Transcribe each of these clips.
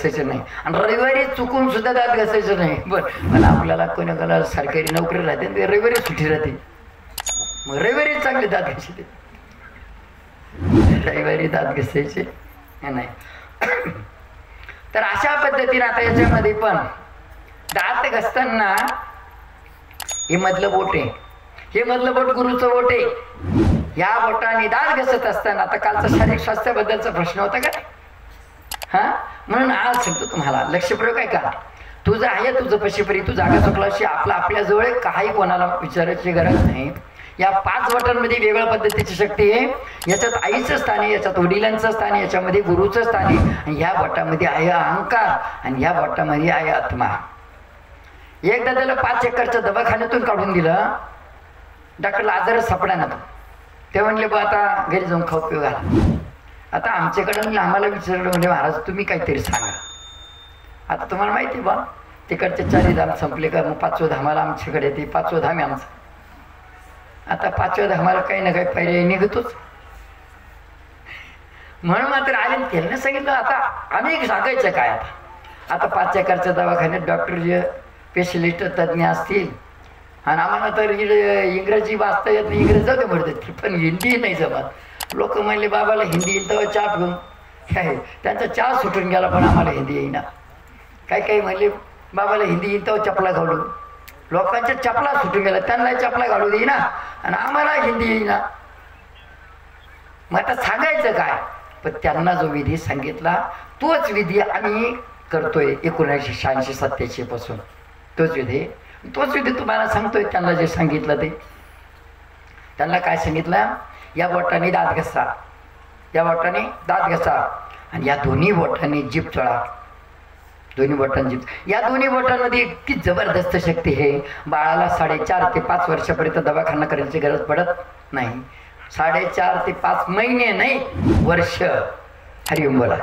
घासायचे नाही आणि रविवारी चुकून सुद्धा दात घासायचं नाही. पण आपल्याला कोणाला सरकारी नोकरी राहते ते रविवारी सुट्टी राहते, मग रविवारी चांगले दात घासायचे, रविवारी दात घासायचे नाही. तर अशा पद्धतीने आता याच्यामध्ये पण दात घासताना हे मधलं बोट आहे, हे मधलं बोट गुरुचं बोट आहे. या बोटाने दात घासत असताना, आता कालचा शारीरिक स्वास्थ्याबद्दलचा प्रश्न होता का, हा म्हणून आज सांगतो तुम्हाला, लक्षपूर्वक आहे का. तुझं आहे तुझं पशीपरी, तू जागा चुकलाशी आपला आपल्याजवळ काही कोणाला विचारायची गरज नाही. या 5 बोटांमध्ये वेगळ्या पद्धतीची शक्ती आहे. याच्यात आईचं स्थान आहे, याच्यात वडिलांचं स्थान आहे, याच्यामध्ये गुरुचं स्थान आहे, आणि ह्या बोटामध्ये आहे अहंकार, आणि ह्या बोटामध्ये आहे आत्मा. एकदा त्याला 5 एकरच्या दवाखान्यातून काढून दिलं, डॉक्टरला आजारच सापडा ना. ते म्हणले बा आता घरी जाऊन खाऊ पिऊ घाला. आता आमच्याकडे आम्हाला विचारलं, म्हणजे महाराज तुम्ही काहीतरी सांगा. आता तुम्हाला माहिती बा तिकडचे 4 धाम संपले का, मग 5वं धामाला आमच्याकडे येते, 5वं धाम आहे आमचं. आता 5व्या धामाला काही ना काही पर्याय निघतोच, म्हणून मात्र आले त्यांना सांगितलं आता आम्ही सांगायचं काय. आता 5 एकरच्या दवाखान्यात डॉक्टर जे स्पेशलिस्ट तज्ज्ञ असतील, आणि आम्हाला तर इंग्रजी वाचता येत नाही, इंग्रजी जाऊ म्हणतात, पण हिंदी नाही जमत. लोक म्हणले बाबाला हिंदी येईल तेव्हा चहा पिऊन काय, त्यांचा चहा सुटून गेला पण आम्हाला हिंदी येईना. काही म्हणले बाबाला हिंदी येईल तेव्हा चपला घालून, लोकांच्या चपला सुटून गेला, त्यांना चपला घालू देईना आणि आम्हाला हिंदी येईना. मग आता सांगायचं काय. पण त्यांना जो विधी सांगितला तोच विधी आम्ही करतोय 1986-87 पासून, तोच विधी तुम्हाला सांगतोय. त्यांना जे सांगितलं ते, त्यांना काय सांगितलं, या बोटाने दात घसा, या बोटाने दात घसा, आणि या दोन्ही बोटाने जीभ चळा, दोन्ही बोटांनी जीभ. या दोन्ही बोटांमध्ये इतकी जबरदस्त शक्ती आहे, बाळाला 4.5 ते 5 वर्षापर्यंत दवाखाना करायची गरज पडत नाही. 4.5 ते 5 महिने नाही, वर्ष. हरिओम बोला.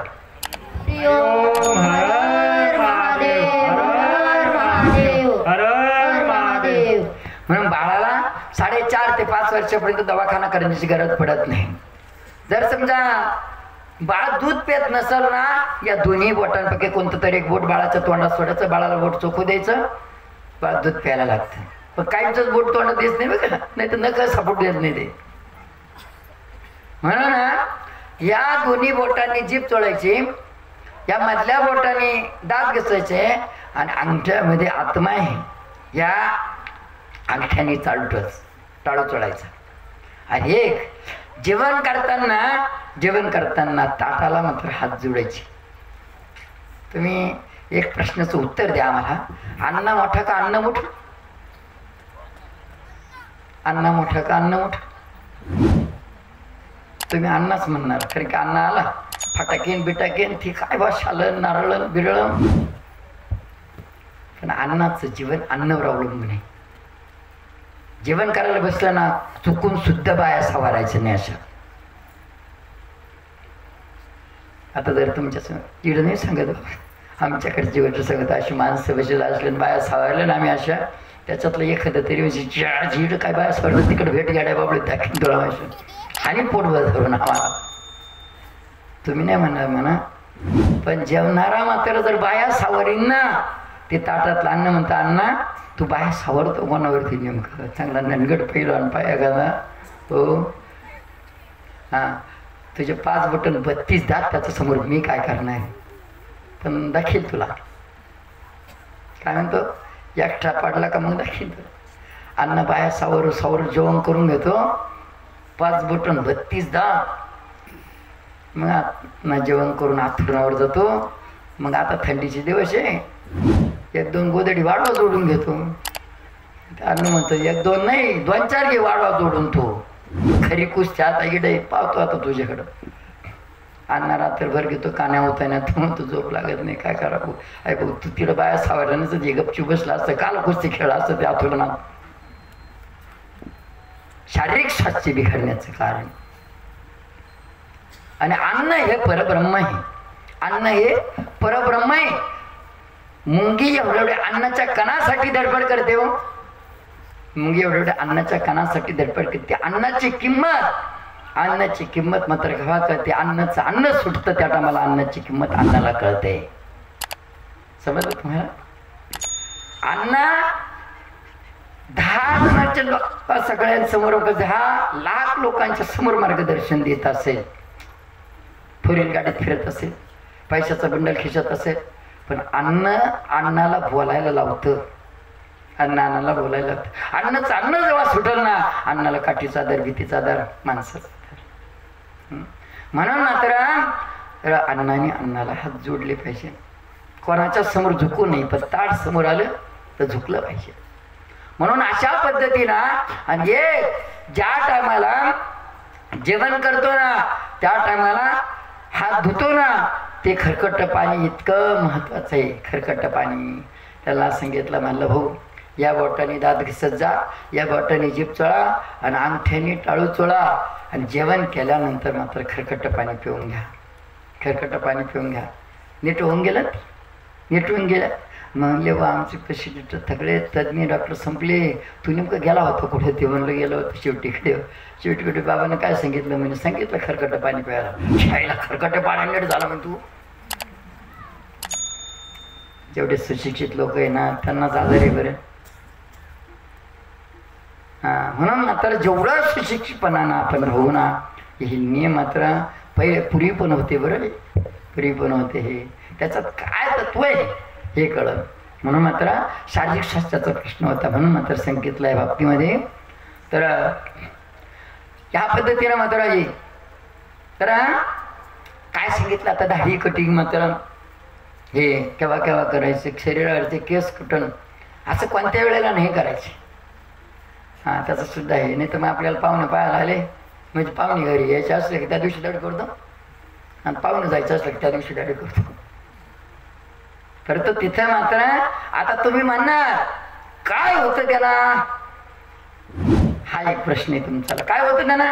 म्हणून बाळाला 4.5 ते 5 वर्षापर्यंत दवाखाना करण्याची गरज पडत नाही. जर समजा बाळ दूध पेत नसेल ना, या दोन्ही बोटांपैकी कोणतं तरी एक बोट बाळाच्या तोंडात सोडायचं, बाळाला बोट चोखू द्यायचं, बाळ दूध प्यायला लागतं. पण काहींचंच बोट तोंडात देत नाही बघा, नाही तर नका सपोर्ट देत नाही ते. म्हणून या दोन्ही बोटांनी जीभ चोळायची, या मधल्या बोटाने दात घासायचे, आणि अंगठ्यामध्ये आत्मा आहे, या अंगठ्याने टाळू चोळायचा. आणि एक जेवण करताना ताटाला मात्र हात जोडायचे. तुम्ही एक प्रश्नाचं उत्तर द्या आम्हाला, अन्न मोठं का अन्न मोठं, अन्न मोठं का अन्न मोठं. तुम्ही अन्नच म्हणणार, कारण की अन्न आला फटाकेन बिटाकेन ती काय बा शालन नारळ बिरळ, पण अन्नाचं जीवन अन्नावर अवलंबून आहे. जेवण करायला बसलं ना, चुकून सुद्धा बाया सवारायचं नाही. अशा आता जर तुमच्या इकडं नाही सांगत, आमच्याकडे जीवन सांगत अशी माणसं बसेल असले बाया सवारल्या ना, आम्ही अशा त्याच्यातलं एखादं तरी म्हणजे झीड काय बाया सवरलं तिकडे भेट गाड्या बाबडे दाखीन तुला आणि पोट धरून आम्हाला. तुम्ही नाही म्हणा, पण जेवणारा मात्र जर बाया सावरीन ना, ते ताटातलं अन्न म्हणतं, अण्णा तू बाया सावरतो कोणावरती नेमकं, चांगला ननगट पहिलवान पाया घाला हो. हां, तुझे 5 बटन 32 दात त्याच्या समोर मी काय करणार, पण दाखील तुला. काय म्हणतो, एकटा पाडला का मग दाखील तुला. अन्न बाया सावरू जेवण करून घेतो, 5 बटन 32 दात. मग ना जेवण करून आथरुणावर जातो. मग आता थंडीचे दिवस आहे, 1-2 गोदडी वाढवा जोडून घेतो. अन्न म्हणतो 1-2 नाही 2-4 घे वाढवा जोडून. तो खरी कुस्ती आता इकडे पाहतो आता तुझ्याकडं. अण्णा रात्रभर घेतो, कान्या होता ना, तू म्हणतो झोप लागत नाही, काय करा भाऊ. अरे भाऊ तू तिला बाया सावरला नसतं, जे गपचूप बसला असतं, काल कुस्ती खेळला असतं ते आथरुणात. शारीरिक स्वास्थ्य बिघडण्याचं कारण. आणि अन्न हे परब्रह्म आहे, अन्न हे परब्रह्म आहे. मुंगी एवढ्या अन्नाच्या कणासाठी धडपड करते हो, मुंगी एवढ्या अन्नाच्या कणासाठी धडपड करते. अन्नाची किंमत मात्र केव्हा कळते, अन्न सुटतं त्या टायमाला अन्नाची किंमत अन्नाला कळते. समजलं तुम्हाला? अण्णा 10 जणांच्या सगळ्यांसमोर 10 लाख लोकांच्या समोर मार्गदर्शन देत असेल, फोरेल गाडीत फिरत असेल, पैशाचा बंडल खिशात असेल, पण अण्णाला बोलायला लावतं. अण्णाला बोलायला लावतं. अण्ण जेव्हा सुटल ना, अण्णाला काठीचा आधार, भीतीचा आधार, माणसाचा आधार. म्हणून मात्र अण्णाने अण्णाला हात जोडले पाहिजे. कोणाच्या समोर झुकू नाही, पण ताट समोर आलं तर झुकलं पाहिजे. म्हणून अशा पद्धतीनं आणि ज्या टायमाला जेवण करतो ना, त्या टायमाला हात धुतो ना, ते खरकट पाणी इतकं महत्वाचं आहे. खरकट पाणी त्याला सांगितलं, म्हणलं भाऊ या बोटाने दात घिसत जा, या बोटाने जीभ चोळा आणि अंगठ्याने टाळू चोळा, आणि जेवण केल्यानंतर मात्र खरकट पाणी पिऊन घ्या. खरकट पाणी पिऊन घ्या. नीट होऊन गेलं, नीट होऊन गेलं. म्हणले व आमचे पेशंट सगळे तज्ञ डॉक्टर संपले, तू नेमकं गेला होता कुठे? ते म्हणलं गेलो होतं शेवटीकडे बाबांना काय सांगितलं? म्हणजे सांगितलं खरकट पाणी प्यायला. शाळेला खरकट पाणी नीट झालं म्हण. तू जेवढे सुशिक्षित लोक आहे ना, त्यांनाच आजार आहे बरं. म्हणून मात्र जेवढं सुशिक्षितपणानं आपण राहू ना, हे नियम मात्र पूर्वी पण होते बरं, पूर्वी पण होते. हे त्याच्यात काय तत्व आहे हे कळलं. म्हणून मात्र शारीरिक स्वास्थ्याचा प्रश्न होता, म्हणून मात्र सांगितलं आहे बाबतीमध्ये. तर ह्या पद्धतीनं मात्र येईल. तर काय सांगितलं आता? दाढी कटिंग मात्र हे केव्हा केव्हा करायचे, शरीरावरचे केस कुटण असं कोणत्या वेळेला नाही करायचे. त्याचं सुद्धा आहे. नाही तर मग आपल्याला पाहुणे पाहायला आले म्हणजे पाहुणे घरी यायचे असले की त्या दिवशी दाढी करतो, आणि पाहुणे जायचं असलं की त्या दिवशी दाढी करतो. तर तिथे मात्र आता तुम्ही म्हणणार काय होतं त्याला? हा एक प्रश्न आहे तुमचा. काय होतं त्याला?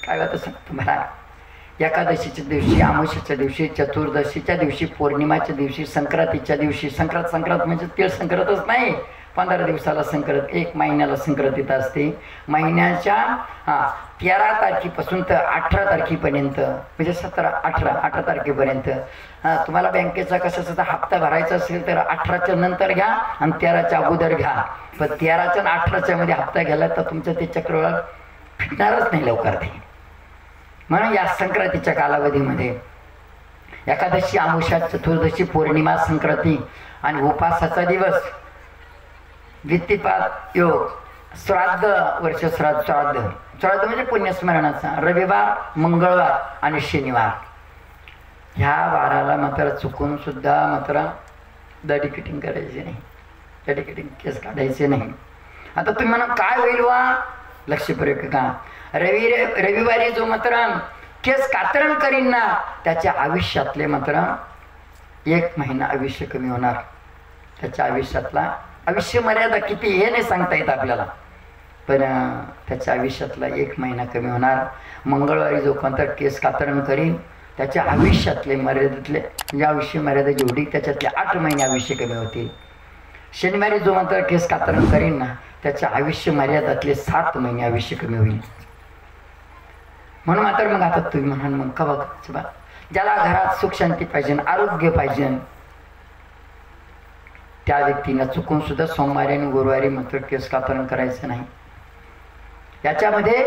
काय होतं सांग तुम्हाला. एकादशीच्या दिवशी, अमावस्येच्या दिवशी, चतुर्दशीच्या दिवशी, पौर्णिमाच्या दिवशी, संक्रांतीच्या दिवशी. संक्रांत म्हणजे तीळ संक्रांतच नाही, 15 दिवसाला संक्रांत, 1 महिन्याला संक्रांतीत असते. महिन्याच्या 13 तारखेपासून तर 18 तारखेपर्यंत, म्हणजे 18 तारखेपर्यंत तुम्हाला बँकेचा कशाचा हप्ता भरायचा असेल तर 18च्या नंतर घ्या आणि 13च्या अगोदर घ्या. पण 13च्या आणि 18च्या मध्ये हप्ता घ्यायला तर तुमचं ते चक्रवाढ फिटणारच नाही लवकर ते. म्हणून या संक्रांतीच्या कालावधीमध्ये एकादशी, अमावस्या, चतुर्दशी, पौर्णिमा, संक्रांती आणि उपासाचा दिवस, वित्तीपात योग, श्राद्ध, वर्ष श्राद्ध म्हणजे पुण्यस्मरणाचा, रविवार, मंगळवार आणि शनिवार, ह्या वाराला मात्र चुकून सुद्धा मात्र दाढी कटिंग करायची नाही, दाढी कटिंग केस काढायचे नाही. आता तुम्ही म्हणा काय होईल वा? लक्षपूर्वक का. रविवारी जो मात्र केस कातरण करीन ना, त्याच्या आयुष्यातले मात्र 1 महिना आयुष्य कमी होणार. त्याच्या आयुष्यातला आयुष्य मर्यादा किती हे नाही सांगता येत आपल्याला, पण त्याच्या आयुष्यातला 1 महिना कमी होणार. मंगळवारी जो कोणता केस कातरण करीन त्याच्या आयुष्यातले मर्यादेतले, म्हणजे आयुष्य मर्यादा जेवढी त्याच्यातले 8 महिने आयुष्य कमी होतील. शनिवारी जो मात्र केस कातरण करीन ना, त्याच्या आयुष्य मर्यादातले 7 महिने आयुष्य कमी होईल. म्हणून मात्र मग आता तुम्ही म्हणाल मग का बघा, ज्याला घरात सुख शांती पाहिजे, आरोग्य पाहिजे, त्या व्यक्तीनं चुकून सुद्धा सोमवारी आणि गुरुवारी मात्र केस कातरण करायचं नाही. याच्यामध्ये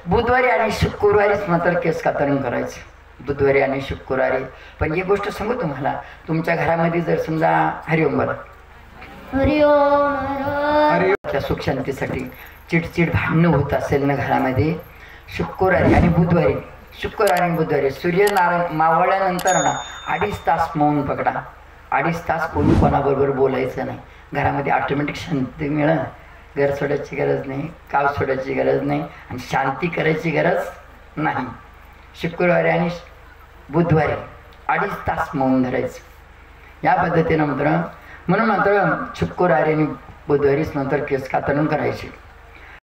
बुधवारी आणि शुक्रवारीच मात्र केस कातरण करायचं, बुधवारी आणि शुक्रवारी. पण ही गोष्ट सांगू तुम्हाला, तुमच्या घरामध्ये जर समजा हरिओम बरं त्या सुख शांतीसाठी चिडचिड भांडणं होत असेल ना घरामध्ये, शुक्रवारी आणि बुधवारी सूर्यनारायण मावळल्यानंतर ना 2.5 तास मौन पकडा. 2.5 तास कोणाबरोबर बोलायचं नाही. घरामध्ये ऑटोमॅटिक शांती मिळेल. घर सोडायची गरज नाही, गाव सोडायची गरज नाही आणि शांती करायची गरज नाही. शुक्रवारी आणि बुधवारी 2.5 तास मौन धरायचं. या पद्धतीनं मात्र म्हणून मात्र शुक्रवारी आणि बुधवारीच नंतर केस कातरण करायची.